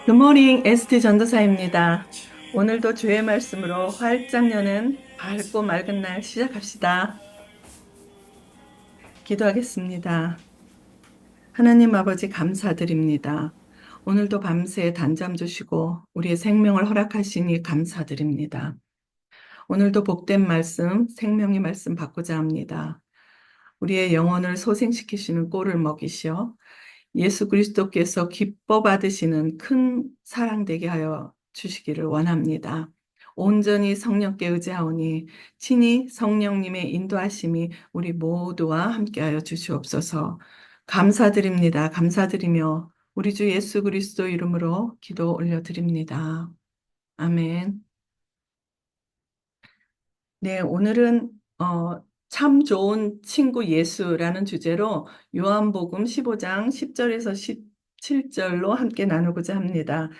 굿모닝 에스티 전도사입니다. 오늘도 주의 말씀으로 활짝 여는 밝고 맑은 날 시작합시다. 기도하겠습니다. 하나님 아버지 감사드립니다. 오늘도 밤새 단잠 주시고 우리의 생명을 허락하시니 감사드립니다. 오늘도 복된 말씀, 생명의 말씀 받고자 합니다. 우리의 영혼을 소생시키시는 꼴을 먹이시어 예수 그리스도께서 기뻐 받으시는 큰 사랑 되게 하여 주시기를 원합니다. 온전히 성령께 의지하오니 친히 성령님의 인도하심이 우리 모두와 함께하여 주시옵소서. 감사드립니다. 감사드리며 우리 주 예수 그리스도 이름으로 기도 올려드립니다. 아멘. 네, 오늘은 참 좋은 친구 예수라는 주제로 요한복음 15장 10절에서 17절로 함께 나누고자 합니다.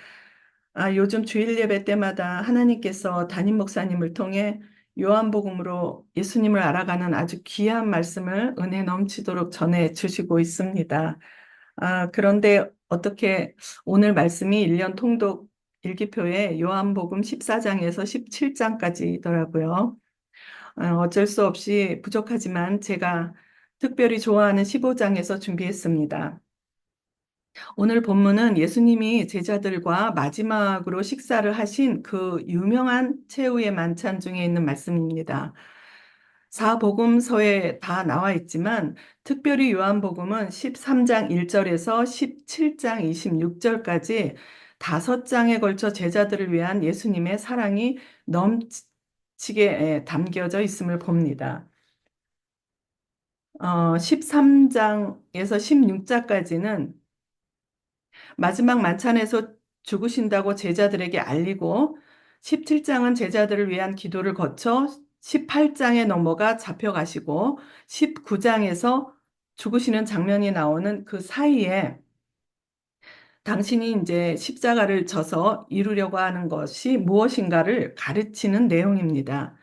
요즘 주일 예배 때마다 하나님께서 담임 목사님을 통해 요한복음으로 예수님을 알아가는 아주 귀한 말씀을 은혜 넘치도록 전해 주시고 있습니다. 그런데 어떻게 오늘 말씀이 1년 통독 일기표에 요한복음 14장에서 17장까지더라고요. 어쩔 수 없이 부족하지만 제가 특별히 좋아하는 15장에서 준비했습니다. 오늘 본문은 예수님이 제자들과 마지막으로 식사를 하신 그 유명한 최후의 만찬 중에 있는 말씀입니다. 사복음서에 다 나와 있지만 특별히 요한복음은 13장 1절에서 17장 26절까지 5장에 걸쳐 제자들을 위한 예수님의 사랑이 넘치게 담겨져 있음을 봅니다. 13장에서 16장까지는 마지막 만찬에서 죽으신다고 제자들에게 알리고 17장은 제자들을 위한 기도를 거쳐 18장에 넘어가 잡혀가시고 19장에서 죽으시는 장면이 나오는 그 사이에 당신이 이제 십자가를 져서 이루려고 하는 것이 무엇인가를 가르치는 내용입니다.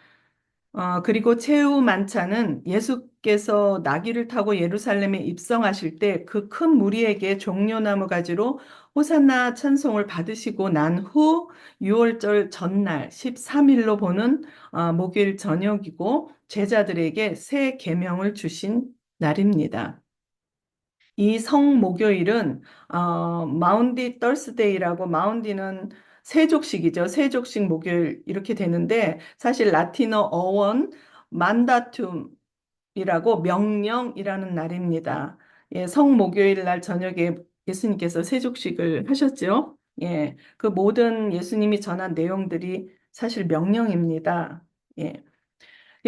그리고 최후 만찬은 예수께서 나귀를 타고 예루살렘에 입성하실 때 그 큰 무리에게 종려나무 가지로 호산나 찬송을 받으시고 난 후 6월절 전날 13일로 보는 목요일 저녁이고 제자들에게 새 계명을 주신 날입니다. 이 성목요일은 마운디 떨스데이라고 마운디는 세족식이죠. 세족식 목요일 이렇게 되는데 사실 라틴어 어원 만다툼이라고 명령이라는 날입니다. 예, 성목요일 날 저녁에 예수님께서 세족식을 하셨죠. 예, 그 모든 예수님이 전한 내용들이 사실 명령입니다. 예.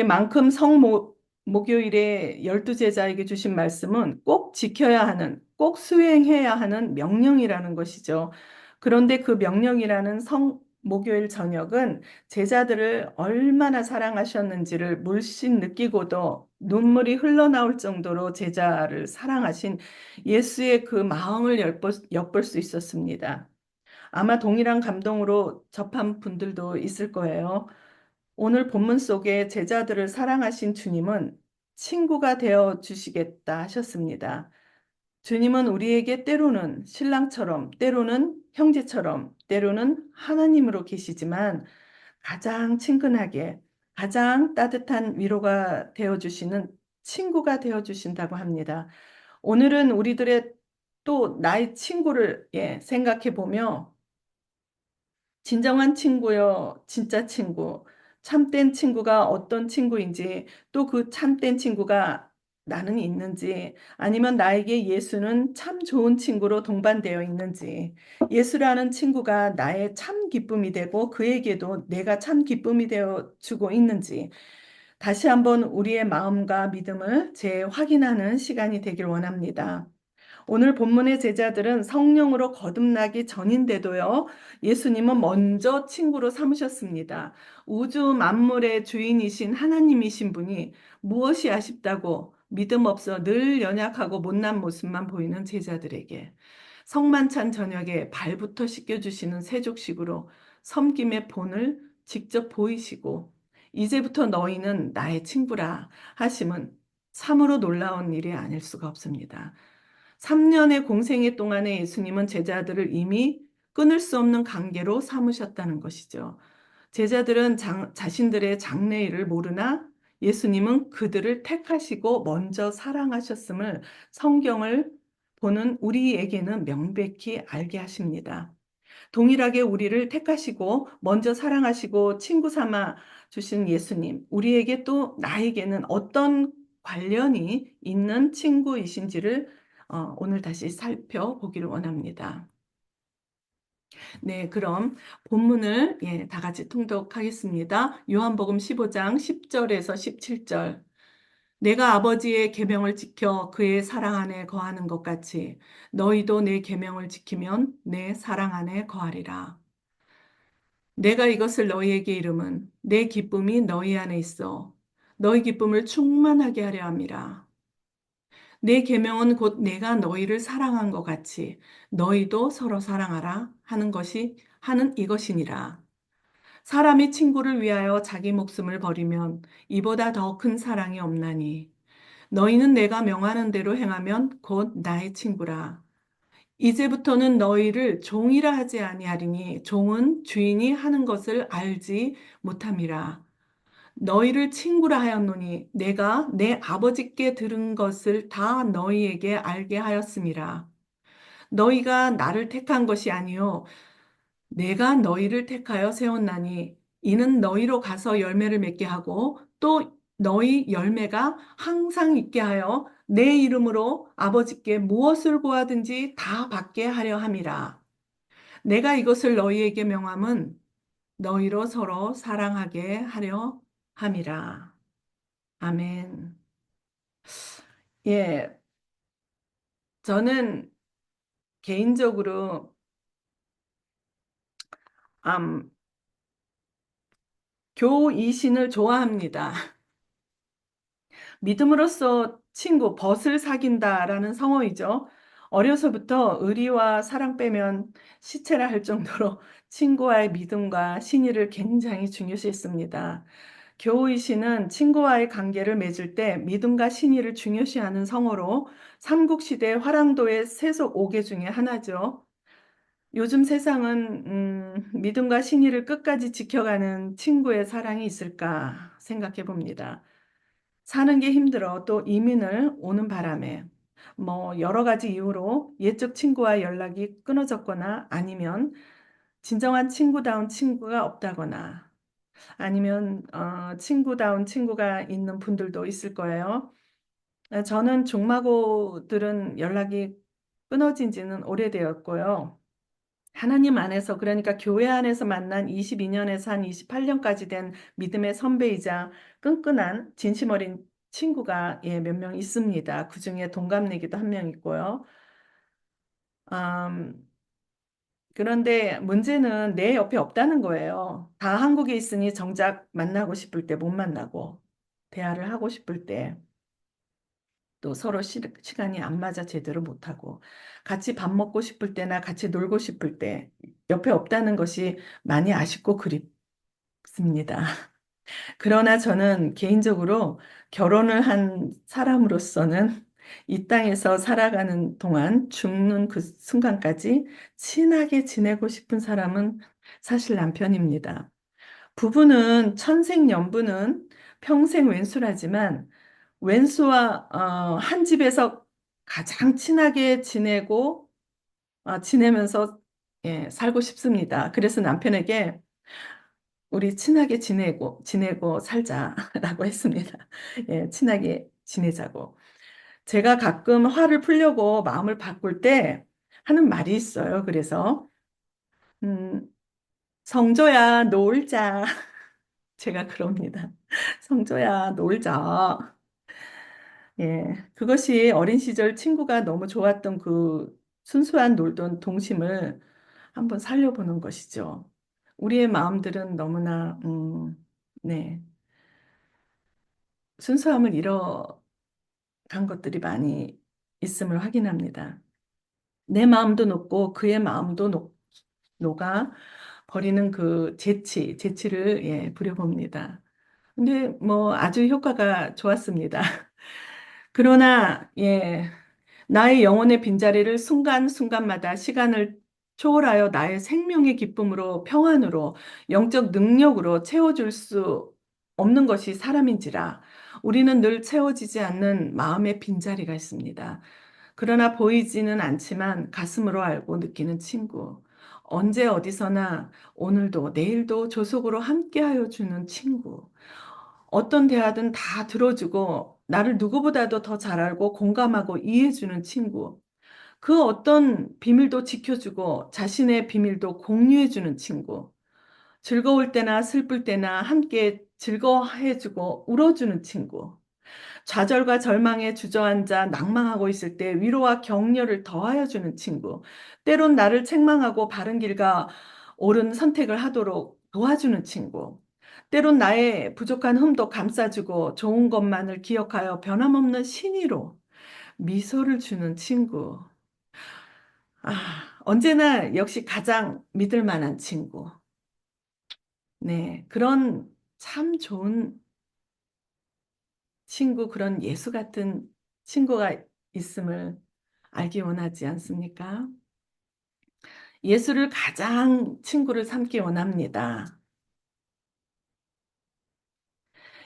만큼 목요일에 12제자에게 주신 말씀은 꼭 지켜야 하는, 꼭 수행해야 하는 명령이라는 것이죠. 그런데 그 명령이라는 목요일 저녁은 제자들을 얼마나 사랑하셨는지를 물씬 느끼고도 눈물이 흘러나올 정도로 제자를 사랑하신 예수의 그 마음을 엿볼 수 있었습니다. 아마 동일한 감동으로 접한 분들도 있을 거예요. 오늘 본문 속에 제자들을 사랑하신 주님은 친구가 되어 주시겠다 하셨습니다. 주님은 우리에게 때로는 신랑처럼, 때로는 형제처럼, 때로는 하나님으로 계시지만 가장 친근하게, 가장 따뜻한 위로가 되어 주시는 친구가 되어 주신다고 합니다. 오늘은 우리들의 또 나의 친구를 생각해 보며 진정한 친구요, 진짜 친구, 참된 친구가 어떤 친구인지, 또 그 참된 친구가 나는 있는지, 아니면 나에게 예수는 참 좋은 친구로 동반되어 있는지, 예수라는 친구가 나의 참 기쁨이 되고 그에게도 내가 참 기쁨이 되어 주고 있는지, 다시 한번 우리의 마음과 믿음을 재확인하는 시간이 되길 원합니다. 오늘 본문의 제자들은 성령으로 거듭나기 전인데도요, 예수님은 먼저 친구로 삼으셨습니다. 우주 만물의 주인이신 하나님이신 분이 무엇이 아쉽다고 믿음 없어 늘 연약하고 못난 모습만 보이는 제자들에게 성만찬 저녁에 발부터 씻겨주시는 세족식으로 섬김의 본을 직접 보이시고 이제부터 너희는 나의 친구라 하심은 참으로 놀라운 일이 아닐 수가 없습니다. 3년의 공생애 동안에 예수님은 제자들을 이미 끊을 수 없는 관계로 삼으셨다는 것이죠. 제자들은 자신들의 장래일을 모르나 예수님은 그들을 택하시고 먼저 사랑하셨음을 성경을 보는 우리에게는 명백히 알게 하십니다. 동일하게 우리를 택하시고 먼저 사랑하시고 친구 삼아 주신 예수님, 우리에게 또 나에게는 어떤 관련이 있는 친구이신지를 오늘 다시 살펴보기를 원합니다. 네, 그럼 본문을 다 같이 통독하겠습니다. 요한복음 15장 10절에서 17절. 내가 아버지의 계명을 지켜 그의 사랑 안에 거하는 것 같이 너희도 내 계명을 지키면 내 사랑 안에 거하리라. 내가 이것을 너희에게 이름은 내 기쁨이 너희 안에 있어 너희 기쁨을 충만하게 하려 함이라. 내 계명은 곧 내가 너희를 사랑한 것 같이 너희도 서로 사랑하라 하는 이것이니라. 사람이 친구를 위하여 자기 목숨을 버리면 이보다 더 큰 사랑이 없나니 너희는 내가 명하는 대로 행하면 곧 나의 친구라. 이제부터는 너희를 종이라 하지 아니하리니 종은 주인이 하는 것을 알지 못함이라. 너희를 친구라 하였노니 내가 내 아버지께 들은 것을 다 너희에게 알게 하였음이라. 너희가 나를 택한 것이 아니요 내가 너희를 택하여 세웠나니 이는 너희로 가서 열매를 맺게 하고 또 너희 열매가 항상 있게 하여 내 이름으로 아버지께 무엇을 구하든지 다 받게 하려 함이라. 내가 이것을 너희에게 명함은 너희로 서로 사랑하게 하려 함이라. 아멘. 예, 저는 개인적으로 음, 교이신을 좋아합니다. 믿음으로써 친구, 벗을 사귄다라는 성어이죠. 어려서부터 의리와 사랑 빼면 시체라 할 정도로 친구와의 믿음과 신의를 굉장히 중요시했습니다. 교의시는 친구와의 관계를 맺을 때 믿음과 신의를 중요시하는 성어로 삼국시대 화랑도의 세속 5개 중에 하나죠. 요즘 세상은 믿음과 신의를 끝까지 지켜가는 친구의 사랑이 있을까 생각해 봅니다. 사는 게 힘들어 또 이민을 오는 바람에 뭐 여러 가지 이유로 옛적 친구와 연락이 끊어졌거나 아니면 진정한 친구다운 친구가 없다거나 아니면 친구다운 친구가 있는 분들도 있을 거예요. 저는 중마고들은 연락이 끊어진 지는 오래되었고요. 하나님 안에서 그러니까 교회 안에서 만난 22년에서 한 28년까지 된 믿음의 선배이자 끈끈한 진심 어린 친구가 몇 명 있습니다. 그중에 동갑내기도 한 명 있고요. 음, 그런데 문제는 내 옆에 없다는 거예요. 다 한국에 있으니 정작 만나고 싶을 때 못 만나고 대화를 하고 싶을 때 또 서로 시간이 안 맞아 제대로 못하고 같이 밥 먹고 싶을 때나 같이 놀고 싶을 때 옆에 없다는 것이 많이 아쉽고 그립습니다. 그러나 저는 개인적으로 결혼을 한 사람으로서는 이 땅에서 살아가는 동안 죽는 그 순간까지 친하게 지내고 싶은 사람은 사실 남편입니다. 부부는 천생연분은 평생 왼수라지만 왼수와 한 집에서 가장 친하게 지내면서 살고 싶습니다. 그래서 남편에게 우리 친하게 지내고 살자라고 했습니다. 친하게 지내자고. 제가 가끔 화를 풀려고 마음을 바꿀 때 하는 말이 있어요. 그래서 음, 성조야 놀자. 제가 그럽니다. 성조야 놀자. 예, 그것이 어린 시절 친구가 너무 좋았던 그 순수한 놀던 동심을 한번 살려보는 것이죠. 우리의 마음들은 너무나, 네, 순수함을 잃어간 것들이 많이 있음을 확인합니다. 내 마음도 녹고 그의 마음도 녹아 버리는 그 재치를 예, 부려봅니다. 근데 뭐 아주 효과가 좋았습니다. 그러나 예, 나의 영혼의 빈자리를 순간순간마다 시간을 초월하여 나의 생명의 기쁨으로 평안으로 영적 능력으로 채워줄 수 없는 것이 사람인지라 우리는 늘 채워지지 않는 마음의 빈자리가 있습니다. 그러나 보이지는 않지만 가슴으로 알고 느끼는 친구. 언제 어디서나 오늘도 내일도 조속으로 함께하여 주는 친구. 어떤 대화든 다 들어주고 나를 누구보다도 더 잘 알고 공감하고 이해해주는 친구. 그 어떤 비밀도 지켜주고 자신의 비밀도 공유해주는 친구. 즐거울 때나 슬플 때나 함께 즐거워해주고 울어주는 친구. 좌절과 절망에 주저앉아 낭망하고 있을 때 위로와 격려를 더하여 주는 친구. 때론 나를 책망하고 바른 길과 옳은 선택을 하도록 도와주는 친구. 때론 나의 부족한 흠도 감싸주고 좋은 것만을 기억하여 변함없는 신의로 미소를 주는 친구. 언제나 역시 가장 믿을 만한 친구. 네, 그런 참 좋은 친구, 그런 예수 같은 친구가 있음을 알기 원하지 않습니까? 예수를 가장 친구를 삼기 원합니다.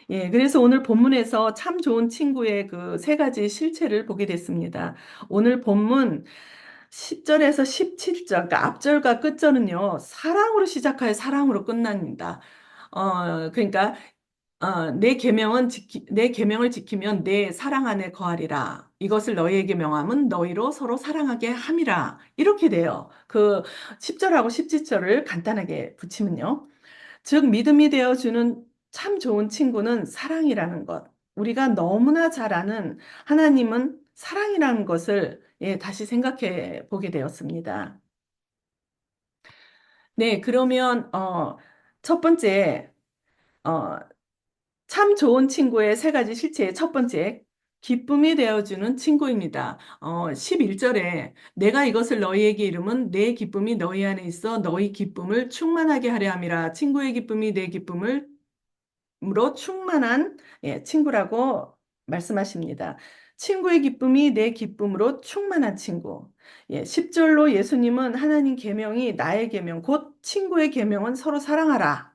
예, 그래서 오늘 본문에서 참 좋은 친구의 그 세 가지 실체를 보게 됐습니다. 오늘 본문 10절에서 17절, 그러니까 앞절과 끝절은요, 사랑으로 시작하여 사랑으로 끝납니다. 그러니까 내 계명을 지키면 내 사랑 안에 거하리라. 이것을 너희에게 명함은 너희로 서로 사랑하게 함이라. 이렇게 돼요. 그 10절하고 17절을 간단하게 붙이면요. 즉 믿음이 되어 주는 참 좋은 친구는 사랑이라는 것. 우리가 너무나 잘 아는 하나님은 사랑이라는 것을 예, 다시 생각해 보게 되었습니다. 네, 그러면 첫 번째 어, 참 좋은 친구의 세 가지 실체의 첫 번째, 기쁨이 되어주는 친구입니다. 11절에 내가 이것을 너희에게 이름은 내 기쁨이 너희 안에 있어 너희 기쁨을 충만하게 하려 함이라. 친구의 기쁨이 내 기쁨을 으로 충만한 예, 친구라고 말씀하십니다. 친구의 기쁨이 내 기쁨으로 충만한 친구. 예, 10절로 예수님은 하나님 계명이 나의 계명, 곧 친구의 계명은 서로 사랑하라.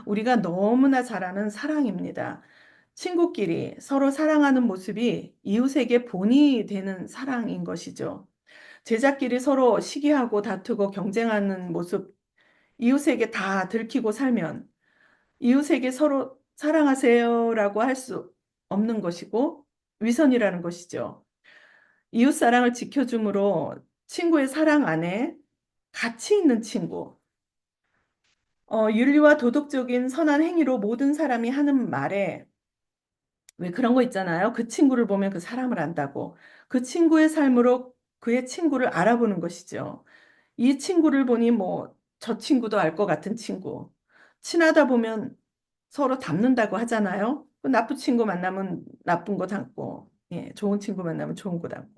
우리가 너무나 잘 아는 사랑입니다. 친구끼리 서로 사랑하는 모습이 이웃에게 본이 되는 사랑인 것이죠. 제자끼리 서로 시기하고 다투고 경쟁하는 모습, 이웃에게 다 들키고 살면 이웃에게 서로 사랑하세요라고 할 수 없는 것이고 위선이라는 것이죠. 이웃 사랑을 지켜줌으로 친구의 사랑 안에 가치 있는 친구, 윤리와 도덕적인 선한 행위로 모든 사람이 하는 말에 왜 그런 거 있잖아요. 그 친구를 보면 그 사람을 안다고. 그 친구의 삶으로 그의 친구를 알아보는 것이죠. 이 친구를 보니 뭐 저 친구도 알 것 같은 친구. 친하다 보면 서로 닮는다고 하잖아요. 그 나쁜 친구 만나면 나쁜 거 닮고, 예, 좋은 친구 만나면 좋은 거 닮고.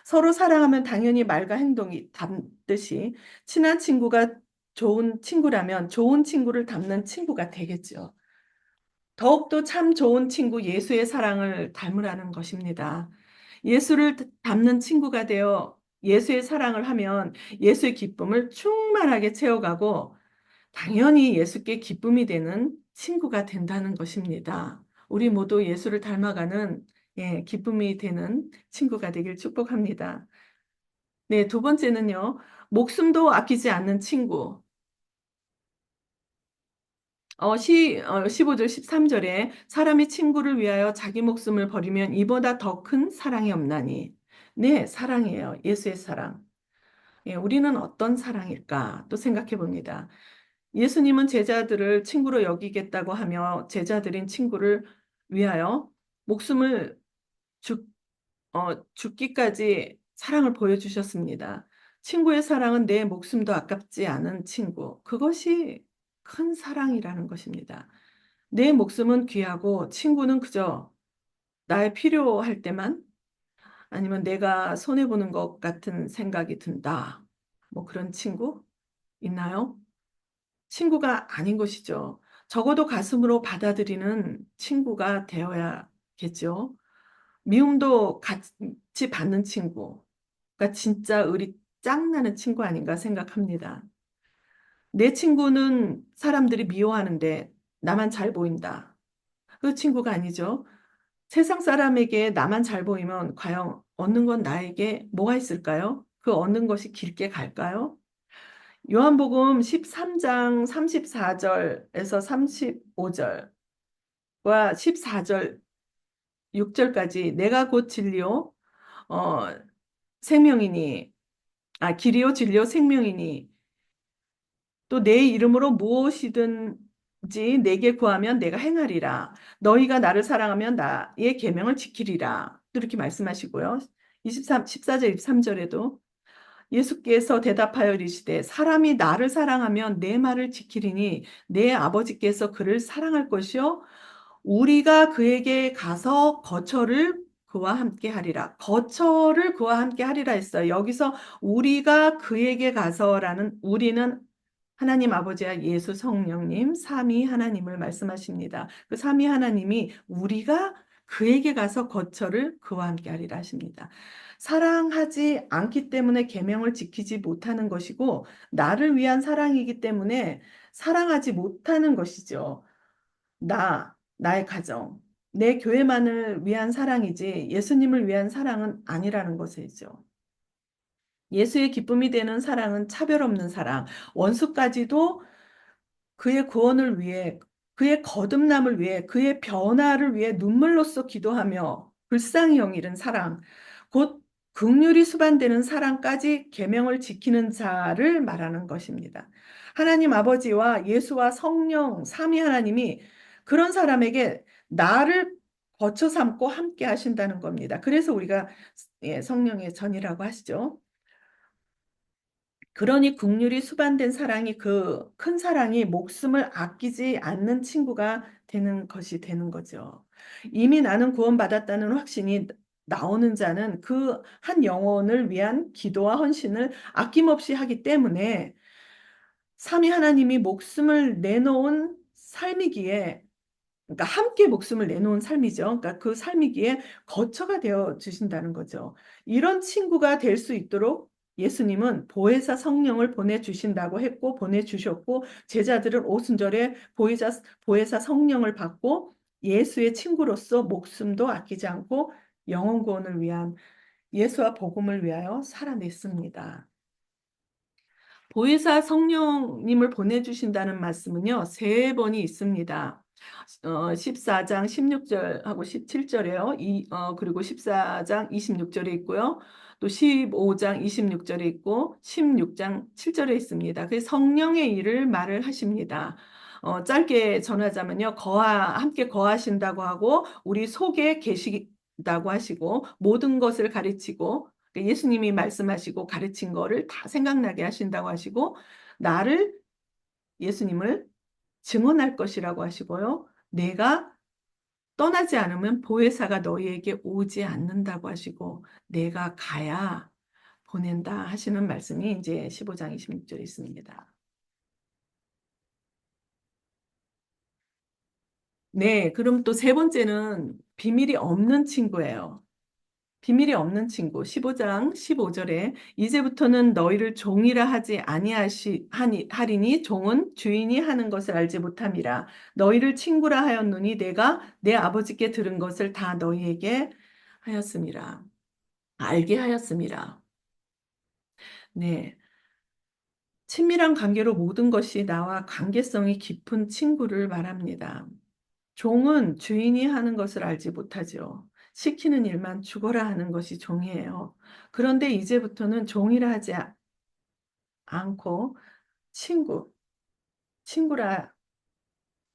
서로 사랑하면 당연히 말과 행동이 닮듯이 친한 친구가 좋은 친구라면 좋은 친구를 닮는 친구가 되겠죠. 더욱더 참 좋은 친구 예수의 사랑을 닮으라는 것입니다. 예수를 닮는 친구가 되어 예수의 사랑을 하면 예수의 기쁨을 충만하게 채워가고 당연히 예수께 기쁨이 되는 친구가 된다는 것입니다. 우리 모두 예수를 닮아가는 예, 기쁨이 되는 친구가 되길 축복합니다. 네, 두 번째는요. 목숨도 아끼지 않는 친구. 15절, 13절에 사람이 친구를 위하여 자기 목숨을 버리면 이보다 더 큰 사랑이 없나니. 네, 사랑이에요. 예수의 사랑. 예, 우리는 어떤 사랑일까? 또 생각해 봅니다. 예수님은 제자들을 친구로 여기겠다고 하며 제자들인 친구를 위하여 목숨을 죽기까지 사랑을 보여주셨습니다. 친구의 사랑은 내 목숨도 아깝지 않은 친구. 그것이 큰 사랑이라는 것입니다. 내 목숨은 귀하고 친구는 그저 나의 필요할 때만 아니면 내가 손해보는 것 같은 생각이 든다. 뭐 그런 친구 있나요? 친구가 아닌 것이죠. 적어도 가슴으로 받아들이는 친구가 되어야겠죠. 미움도 같이 받는 친구가 진짜 의리 짱나는 친구 아닌가 생각합니다. 내 친구는 사람들이 미워하는데 나만 잘 보인다. 그 친구가 아니죠. 세상 사람에게 나만 잘 보이면 과연 얻는 건 나에게 뭐가 있을까요? 그 얻는 것이 길게 갈까요? 요한복음 13장 34절에서 35절과 14절, 6절까지 내가 곧 진리요, 어, 생명이니, 길이요, 진리요, 생명이니, 또 내 이름으로 무엇이든지 내게 구하면 내가 행하리라. 너희가 나를 사랑하면 나의 계명을 지키리라. 또 이렇게 말씀하시고요. 14절, 23절에도 예수께서 대답하여 이르시되 사람이 나를 사랑하면 내 말을 지키리니 내 아버지께서 그를 사랑할 것이요 우리가 그에게 가서 거처를 그와 함께 하리라. 거처를 그와 함께 하리라 했어요. 여기서 우리가 그에게 가서라는 우리는 하나님 아버지와 예수 성령님 삼위 하나님을 말씀하십니다. 그 삼위 하나님이 우리가 그에게 가서 거처를 그와 함께 하리라 하십니다. 사랑하지 않기 때문에 계명을 지키지 못하는 것이고 나를 위한 사랑이기 때문에 사랑하지 못하는 것이죠. 나의 가정, 내 교회만을 위한 사랑이지 예수님을 위한 사랑은 아니라는 것이죠. 예수의 기쁨이 되는 사랑은 차별 없는 사랑, 원수까지도 그의 구원을 위해, 그의 거듭남을 위해, 그의 변화를 위해 눈물로써 기도하며 불쌍히 여기는 사랑, 곧 긍휼이 수반되는 사랑까지 계명을 지키는 자를 말하는 것입니다. 하나님 아버지와 예수와 성령 삼위 하나님이 그런 사람에게 나를 거쳐 삼고 함께 하신다는 겁니다. 그래서 우리가 성령의 전이라고 하시죠. 그러니 국률이 수반된 사랑이 그 큰 사랑이 목숨을 아끼지 않는 친구가 되는 것이 되는 거죠. 이미 나는 구원받았다는 확신이 나오는 자는 그 한 영혼을 위한 기도와 헌신을 아낌없이 하기 때문에 삼위 하나님이 목숨을 내놓은 삶이기에 그러니까 함께 목숨을 내놓은 삶이죠. 그러니까 그 삶이기에 거처가 되어 주신다는 거죠. 이런 친구가 될 수 있도록 예수님은 보혜사 성령을 보내주신다고 했고 보내주셨고 제자들은 오순절에 보혜사 성령을 받고 예수의 친구로서 목숨도 아끼지 않고 영혼 구원을 위한 예수와 복음을 위하여 살아냈습니다. 보혜사 성령님을 보내주신다는 말씀은요, 세 번이 있습니다. 14장 16절하고 17절에요. 그리고 14장 26절에 있고요. 또 15장 26절에 있고 16장 7절에 있습니다. 그 성령의 일을 말을 하십니다. 짧게 전하자면요. 함께 거하신다고 하고 우리 속에 계시다고 하시고 모든 것을 가르치고 예수님이 말씀하시고 가르친 거를 다 생각나게 하신다고 하시고 나를 예수님을 증언할 것이라고 하시고요. 내가 떠나지 않으면 보혜사가 너희에게 오지 않는다고 하시고 내가 가야 보낸다 하시는 말씀이 이제 15장 26절에 있습니다. 네, 그럼 또 세 번째는 비밀이 없는 친구예요. 비밀이 없는 친구 15장 15절에 이제부터는 너희를 종이라 하지 하리니 종은 주인이 하는 것을 알지 못함이라 너희를 친구라 하였노니 내가 내 아버지께 들은 것을 다 너희에게 하였음이라 알게 하였음이라. 네, 친밀한 관계로 모든 것이 나와 관계성이 깊은 친구를 말합니다. 종은 주인이 하는 것을 알지 못하죠. 시키는 일만 죽어라 하는 것이 종이에요. 그런데 이제부터는 종이라 하지 않고 친구, 친구라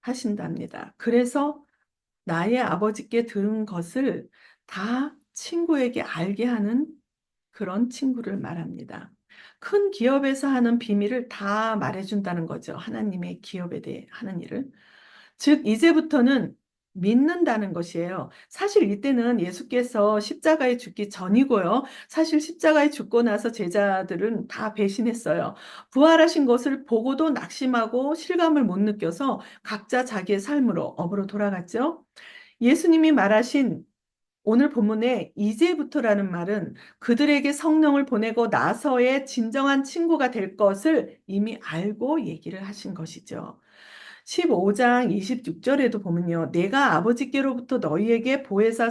하신답니다. 그래서 나의 아버지께 들은 것을 다 친구에게 알게 하는 그런 친구를 말합니다. 큰 기업에서 하는 비밀을 다 말해준다는 거죠. 하나님의 기업에 대해 하는 일을. 즉, 이제부터는 믿는다는 것이에요. 사실 이때는 예수께서 십자가에 죽기 전이고요. 사실 십자가에 죽고 나서 제자들은 다 배신했어요. 부활하신 것을 보고도 낙심하고 실감을 못 느껴서 각자 자기의 삶으로 업으로 돌아갔죠. 예수님이 말하신 오늘 본문에 이제부터라는 말은 그들에게 성령을 보내고 나서의 진정한 친구가 될 것을 이미 알고 얘기를 하신 것이죠. 15장 26절에도 보면요. 내가 아버지께로부터 너희에게 보혜사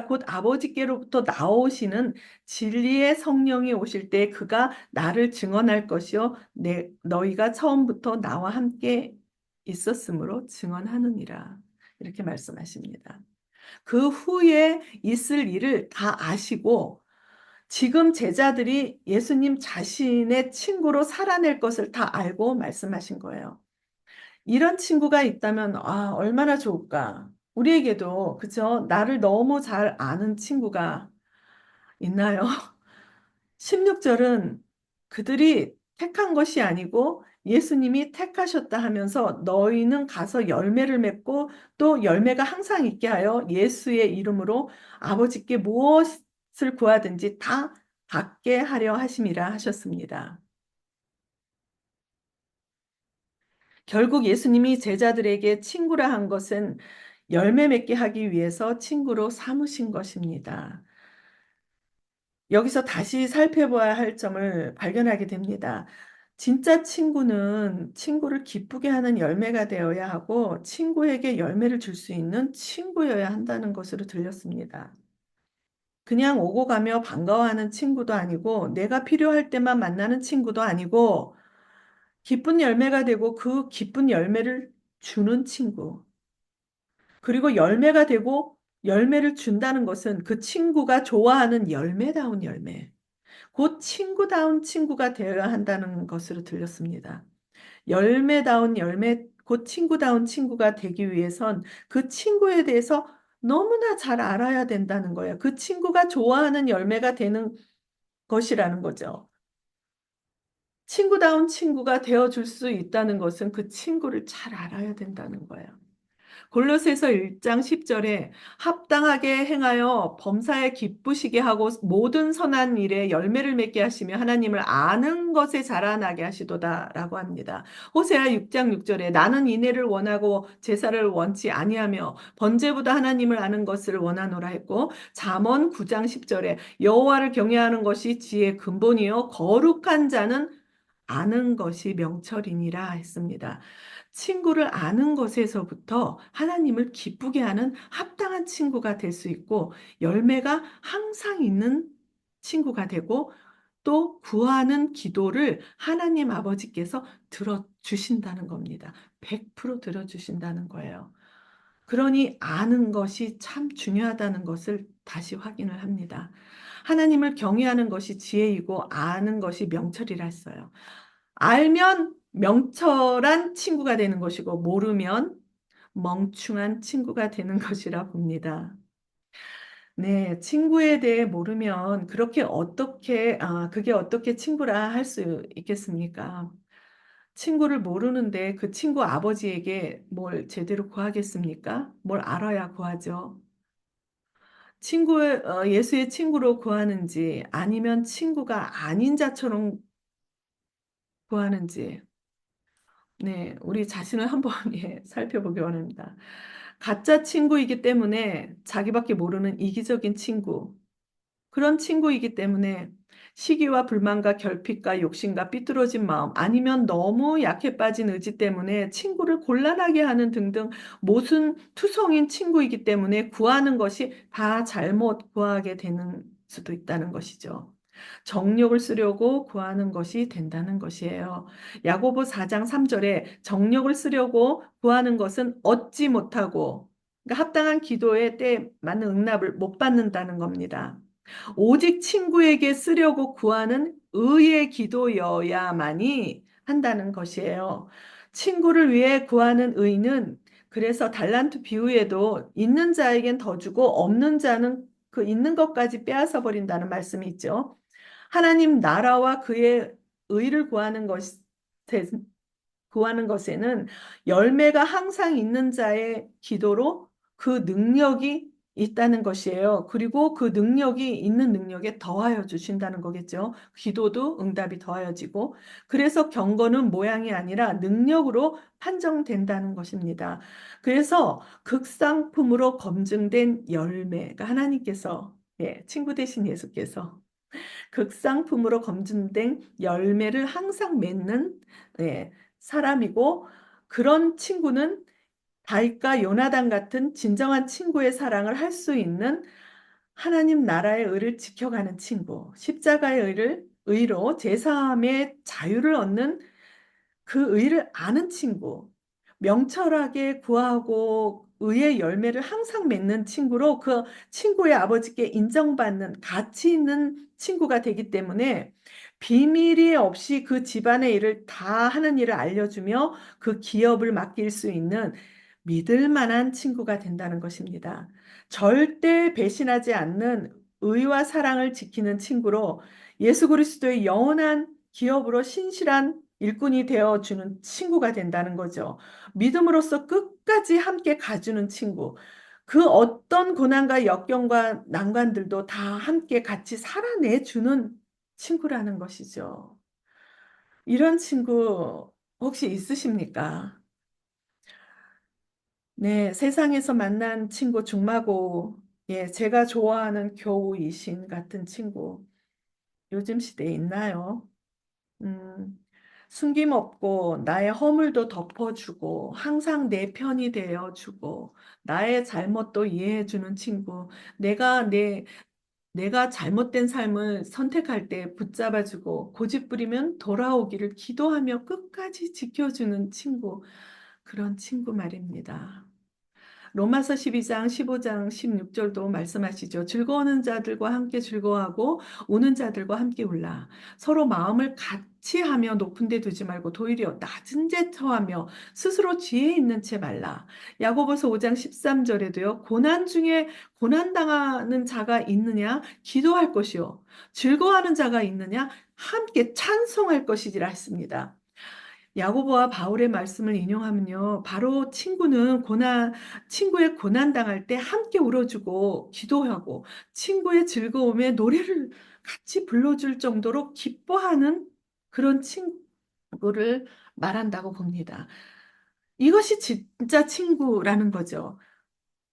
곧 아버지께로부터 나오시는 진리의 성령이 오실 때 그가 나를 증언할 것이요 너희가 처음부터 나와 함께 있었으므로 증언하느니라. 이렇게 말씀하십니다. 그 후에 있을 일을 다 아시고 지금 제자들이 예수님 자신의 친구로 살아낼 것을 다 알고 말씀하신 거예요. 이런 친구가 있다면 얼마나 좋을까? 우리에게도 그죠? 나를 너무 잘 아는 친구가 있나요? 16절은 그들이 택한 것이 아니고 예수님이 택하셨다 하면서 너희는 가서 열매를 맺고 또 열매가 항상 있게 하여 예수의 이름으로 아버지께 무엇을 구하든지 다 받게 하려 하심이라 하셨습니다. 결국 예수님이 제자들에게 친구라 한 것은 열매 맺게 하기 위해서 친구로 삼으신 것입니다. 여기서 다시 살펴봐야 할 점을 발견하게 됩니다. 진짜 친구는 친구를 기쁘게 하는 열매가 되어야 하고 친구에게 열매를 줄 수 있는 친구여야 한다는 것으로 들렸습니다. 그냥 오고 가며 반가워하는 친구도 아니고 내가 필요할 때만 만나는 친구도 아니고 기쁜 열매가 되고 그 기쁜 열매를 주는 친구. 그리고 열매가 되고 열매를 준다는 것은 그 친구가 좋아하는 열매다운 열매. 곧 친구다운 친구가 되어야 한다는 것으로 들렸습니다. 열매다운 열매, 곧 친구다운 친구가 되기 위해선 그 친구에 대해서 너무나 잘 알아야 된다는 거예요. 그 친구가 좋아하는 열매가 되는 것이라는 거죠. 친구다운 친구가 되어줄 수 있다는 것은 그 친구를 잘 알아야 된다는 거예요. 골로새서 1장 10절에 합당하게 행하여 범사에 기쁘시게 하고 모든 선한 일에 열매를 맺게 하시며 하나님을 아는 것에 자라나게 하시도다라고 합니다. 호세아 6장 6절에 나는 인애를 원하고 제사를 원치 아니하며 번제보다 하나님을 아는 것을 원하노라 했고 잠언 9장 10절에 여호와를 경외하는 것이 지혜의 근본이요 거룩한 자는 아는 것이 명철이니라 했습니다. 친구를 아는 것에서부터 하나님을 기쁘게 하는 합당한 친구가 될 수 있고 열매가 항상 있는 친구가 되고 또 구하는 기도를 하나님 아버지께서 들어주신다는 겁니다. 100% 들어주신다는 거예요. 그러니 아는 것이 참 중요하다는 것을 다시 확인을 합니다. 하나님을 경외하는 것이 지혜이고 아는 것이 명철이라 했어요. 알면 명철한 친구가 되는 것이고 모르면 멍충한 친구가 되는 것이라 봅니다. 네, 친구에 대해 모르면 그게 어떻게 친구라 할 수 있겠습니까? 친구를 모르는데 그 친구 아버지에게 뭘 제대로 구하겠습니까? 뭘 알아야 구하죠. 예수의 친구로 구하는지 아니면 친구가 아닌 자처럼 구하는지 네, 우리 자신을 한번 예, 살펴보기 원합니다. 가짜 친구이기 때문에 자기밖에 모르는 이기적인 친구, 그런 친구이기 때문에 시기와 불만과 결핍과 욕심과 삐뚤어진 마음, 아니면 너무 약해 빠진 의지 때문에 친구를 곤란하게 하는 등등 모순 투성인 친구이기 때문에 구하는 것이 다 잘못 구하게 되는 수도 있다는 것이죠. 정욕을 쓰려고 구하는 것이 된다는 것이에요. 야고보 4장 3절에 정욕을 쓰려고 구하는 것은 얻지 못하고 그러니까 합당한 기도에 때 맞는 응답을 못 받는다는 겁니다. 오직 친구에게 쓰려고 구하는 의의 기도여야만이 한다는 것이에요. 친구를 위해 구하는 의는 그래서 달란트 비유에도 있는 자에겐 더 주고 없는 자는 그 있는 것까지 빼앗아 버린다는 말씀이 있죠. 하나님 나라와 그의 의를 구하는 것에는 열매가 항상 있는 자의 기도로 그 능력이 있다는 것이에요. 그리고 그 능력이 있는 능력에 더하여 주신다는 거겠죠. 기도도 응답이 더하여지고. 그래서 경건은 모양이 아니라 능력으로 판정된다는 것입니다. 그래서 극상품으로 검증된 열매가 하나님께서, 친구 되신 예수께서 극상품으로 검증된 열매를 항상 맺는, 사람이고, 그런 친구는 다윗과 요나단 같은 진정한 친구의 사랑을 할 수 있는 하나님 나라의 의를 지켜가는 친구, 십자가의 의로 제사함의 자유를 얻는 그 의를 아는 친구, 명철하게 구하고 의의 열매를 항상 맺는 친구로 그 친구의 아버지께 인정받는 가치 있는 친구가 되기 때문에 비밀이 없이 그 집안의 일을 다 하는 일을 알려주며 그 기업을 맡길 수 있는 믿을 만한 친구가 된다는 것입니다. 절대 배신하지 않는 의와 사랑을 지키는 친구로 예수 그리스도의 영원한 기업으로 신실한 일꾼이 되어주는 친구가 된다는 거죠. 믿음으로써 끝까지 함께 가주는 친구. 그 어떤 고난과 역경과 난관들도 다 함께 같이 살아내주는 친구라는 것이죠. 이런 친구 혹시 있으십니까? 네, 세상에서 만난 친구 중마고, 제가 좋아하는 교우 이신 같은 친구, 요즘 시대에 있나요? 음, 숨김없고 나의 허물도 덮어주고 항상 내 편이 되어주고 나의 잘못도 이해해주는 친구, 내가 잘못된 삶을 선택할 때 붙잡아주고 고집부리면 돌아오기를 기도하며 끝까지 지켜주는 친구, 그런 친구 말입니다. 로마서 12장, 15장, 16절도 말씀하시죠. 즐거워하는 자들과 함께 즐거워하고 우는 자들과 함께 울라. 서로 마음을 같이 하며 높은 데 두지 말고 도리어 낮은 데 처하며 스스로 지혜 있는 채 말라. 야고보서 5장 13절에도요. 고난 중에 고난 당하는 자가 있느냐? 기도할 것이요. 즐거워하는 자가 있느냐? 함께 찬송할 것이지라 했습니다. 야고보와 바울의 말씀을 인용하면요. 바로 친구의 고난 당할 때 함께 울어주고 기도하고 친구의 즐거움에 노래를 같이 불러줄 정도로 기뻐하는 그런 친구를 말한다고 봅니다. 이것이 진짜 친구라는 거죠.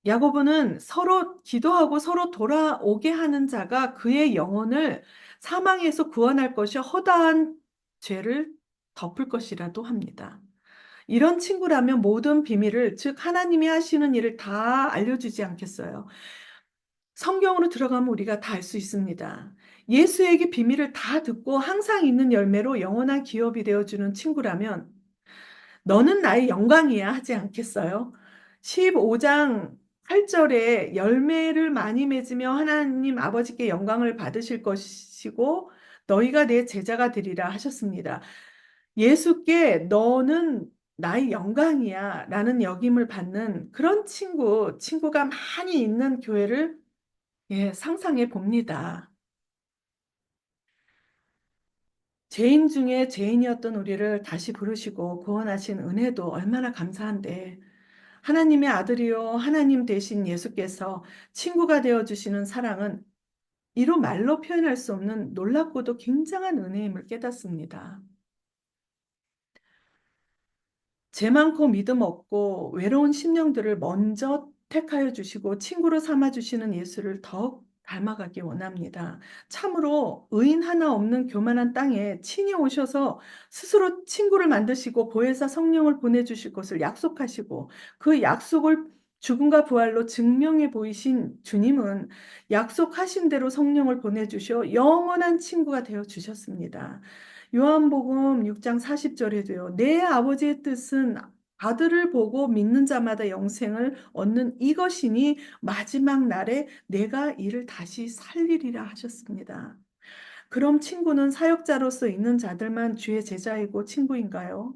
야고보는 서로 기도하고 서로 돌아오게 하는 자가 그의 영혼을 사망에서 구원할 것이 허다한 죄를 덮을 것이라도 합니다. 이런 친구라면 모든 비밀을, 즉 하나님이 하시는 일을 다 알려주지 않겠어요. 성경으로 들어가면 우리가 다 알 수 있습니다. 예수에게 비밀을 다 듣고 항상 있는 열매로 영원한 기업이 되어주는 친구라면 너는 나의 영광이야 하지 않겠어요? 15장 8절에 열매를 많이 맺으며 하나님 아버지께 영광을 받으실 것이고 너희가 내 제자가 되리라 하셨습니다. 예수께 너는 나의 영광이야 라는 역임을 받는 그런 친구가 많이 있는 교회를 상상해 봅니다. 죄인 중에 죄인이었던 우리를 다시 부르시고 구원하신 은혜도 얼마나 감사한데 하나님의 아들이요 하나님 되신 예수께서 친구가 되어주시는 사랑은 이로 말로 표현할 수 없는 놀랍고도 굉장한 은혜임을 깨닫습니다. 죄 많고 믿음 없고 외로운 심령들을 먼저 택하여 주시고 친구로 삼아 주시는 예수를 더욱 닮아가기 원합니다. 참으로 의인 하나 없는 교만한 땅에 친히 오셔서 스스로 친구를 만드시고 보혜사 성령을 보내주실 것을 약속하시고 그 약속을 죽음과 부활로 증명해 보이신 주님은 약속하신 대로 성령을 보내주셔 영원한 친구가 되어 주셨습니다. 요한복음 6장 40절에도요. 내 아버지의 뜻은 아들을 보고 믿는 자마다 영생을 얻는 이것이니 마지막 날에 내가 이를 다시 살리리라 하셨습니다. 그럼 친구는 사역자로서 있는 자들만 주의 제자이고 친구인가요?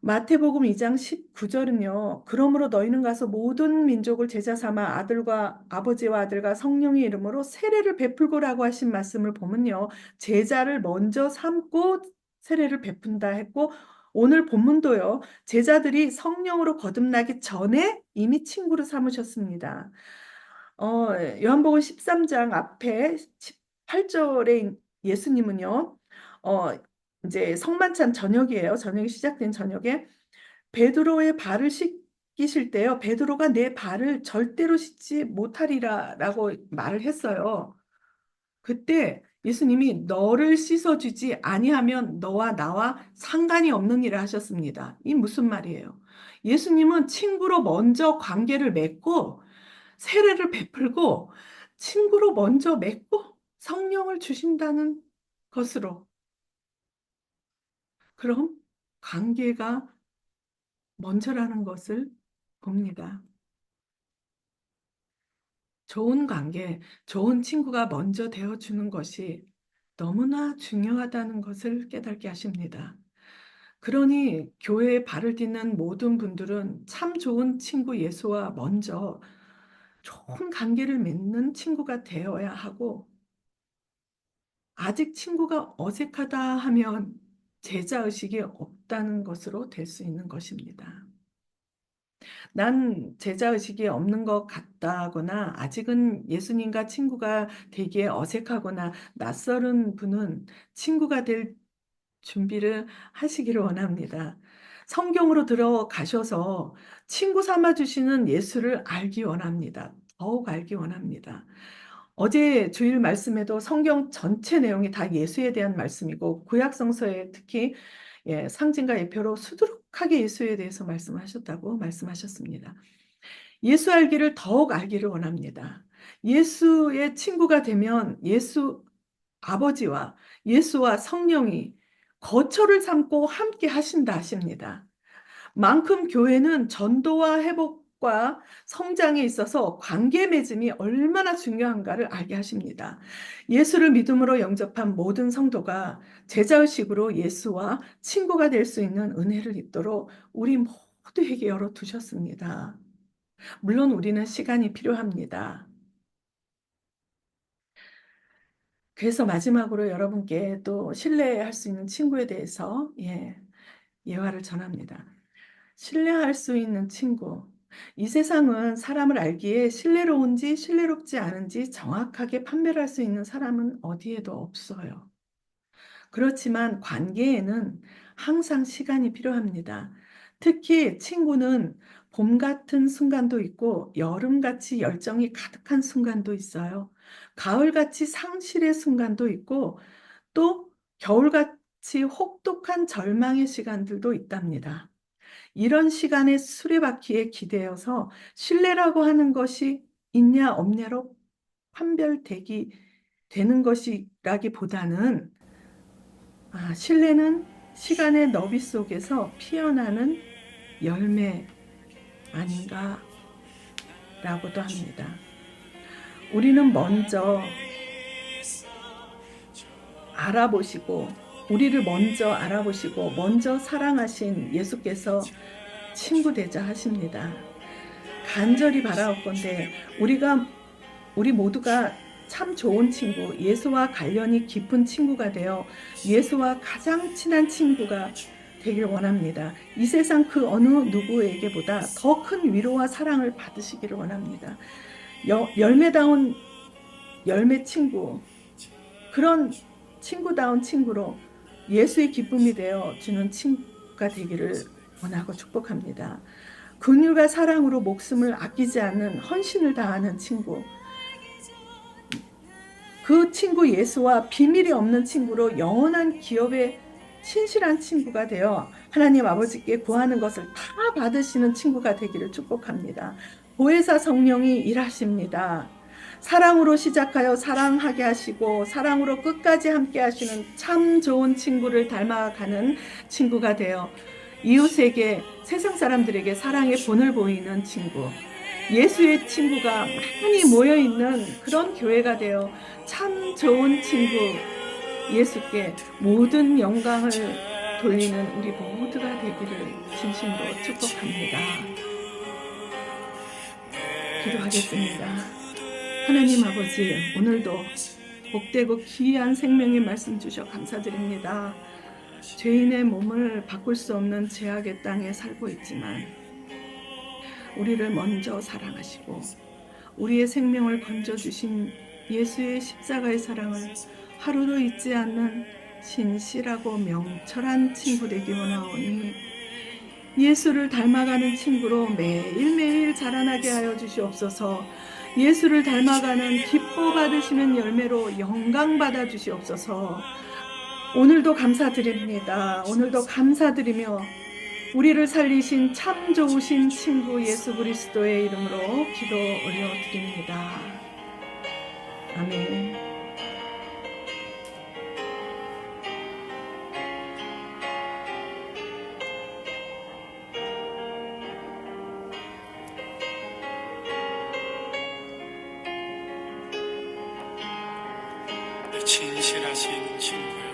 마태복음 2장 19절은요. 그러므로 너희는 가서 모든 민족을 제자 삼아 아들과 아버지와 아들과 성령의 이름으로 세례를 베풀고라고 하신 말씀을 보면요. 제자를 먼저 삼고 세례를 베푼다 했고 오늘 본문도요. 제자들이 성령으로 거듭나기 전에 이미 친구로 삼으셨습니다. 요한복음 13장 앞에 18절에 예수님은요. 어, 이제 성만찬 저녁이에요. 저녁이 시작된 저녁에 베드로의 발을 씻기실 때요. 베드로가 내 발을 절대로 씻지 못하리라라고 말을 했어요. 그때 예수님이 너를 씻어주지 아니하면 너와 나와 상관이 없는 일을 하셨습니다. 이 무슨 말이에요? 예수님은 친구로 먼저 관계를 맺고 세례를 베풀고 친구로 먼저 맺고 성령을 주신다는 것으로 그럼 관계가 먼저라는 것을 봅니다. 좋은 관계, 좋은 친구가 먼저 되어주는 것이 너무나 중요하다는 것을 깨닫게 하십니다. 그러니 교회에 발을 딛는 모든 분들은 참 좋은 친구 예수와 먼저 좋은 관계를 맺는 친구가 되어야 하고 아직 친구가 어색하다 하면 제자의식이 없다는 것으로 될 수 있는 것입니다. 난 제자의식이 없는 것 같다거나 아직은 예수님과 친구가 되기에 어색하거나 낯설은 분은 친구가 될 준비를 하시기를 원합니다. 성경으로 들어가셔서 친구 삼아주시는 예수를 알기 원합니다. 더욱 알기 원합니다. 어제 주일 말씀에도 성경 전체 내용이 다 예수에 대한 말씀이고 구약성서에 특히 상징과 예표로 수두룩하게 예수에 대해서 말씀하셨다고 말씀하셨습니다. 예수 알기를 더욱 알기를 원합니다. 예수의 친구가 되면 예수 아버지와 예수와 성령이 거처를 삼고 함께 하신다 하십니다. 만큼 교회는 전도와 회복과 성장에 있어서 관계 맺음이 얼마나 중요한가를 알게 하십니다. 예수를 믿음으로 영접한 모든 성도가 제자의식으로 예수와 친구가 될 수 있는 은혜를 입도록 우리 모두에게 열어두셨습니다. 물론 우리는 시간이 필요합니다. 그래서 마지막으로 여러분께 또 신뢰할 수 있는 친구에 대해서 예화를 전합니다. 신뢰할 수 있는 친구. 이 세상은 사람을 알기에 신뢰로운지 신뢰롭지 않은지 정확하게 판별할 수 있는 사람은 어디에도 없어요. 그렇지만 관계에는 항상 시간이 필요합니다. 특히 친구는 봄 같은 순간도 있고 여름같이 열정이 가득한 순간도 있어요. 가을같이 상실의 순간도 있고 또 겨울같이 혹독한 절망의 시간들도 있답니다. 이런 시간의 수레바퀴에 기대어서 신뢰라고 하는 것이 있냐 없냐로 판별되기 되는 것이라기보다는 신뢰는 시간의 너비 속에서 피어나는 열매 아닌가라고도 합니다. 우리는 먼저 우리를 먼저 알아보시고 먼저 사랑하신 예수께서 친구 되자 하십니다. 간절히 바라옵건대 우리 모두가 참 좋은 친구, 예수와 관련이 깊은 친구가 되어 예수와 가장 친한 친구가 되길 원합니다. 이 세상 그 어느 누구에게보다 더 큰 위로와 사랑을 받으시기를 원합니다. 열매다운 열매 친구, 그런 친구다운 친구로 예수의 기쁨이 되어 주는 친구가 되기를 원하고 축복합니다. 긍휼과 사랑으로 목숨을 아끼지 않는 헌신을 다하는 친구, 그 친구 예수와 비밀이 없는 친구로 영원한 기업에 신실한 친구가 되어 하나님 아버지께 구하는 것을 다 받으시는 친구가 되기를 축복합니다. 보혜사 성령이 일하십니다. 사랑으로 시작하여 사랑하게 하시고 사랑으로 끝까지 함께 하시는 참 좋은 친구를 닮아가는 친구가 되어 이웃에게 세상 사람들에게 사랑의 본을 보이는 친구, 예수의 친구가 많이 모여있는 그런 교회가 되어 참 좋은 친구 예수께 모든 영광을 돌리는 우리 모두가 되기를 진심으로 축복합니다. 기도하겠습니다. 하나님 아버지, 오늘도 복되고 귀한 생명의 말씀 주셔 감사드립니다. 죄인의 몸을 바꿀 수 없는 죄악의 땅에 살고 있지만 우리를 먼저 사랑하시고 우리의 생명을 건져주신 예수의 십자가의 사랑을 하루도 잊지 않는 신실하고 명철한 친구 되기 원하오니 예수를 닮아가는 친구로 매일매일 자라나게 하여 주시옵소서. 예수를 닮아가는 기뻐 받으시는 열매로 영광 받아 주시옵소서. 오늘도 감사드립니다. 오늘도 감사드리며 우리를 살리신 참 좋으신 친구 예수 그리스도의 이름으로 기도 올려드립니다. 아멘. 진실하신 친구요,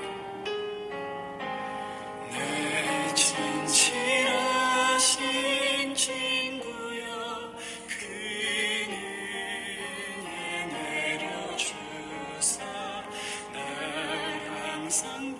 내 진실하신 친구요, 그는 내려주사 날 항상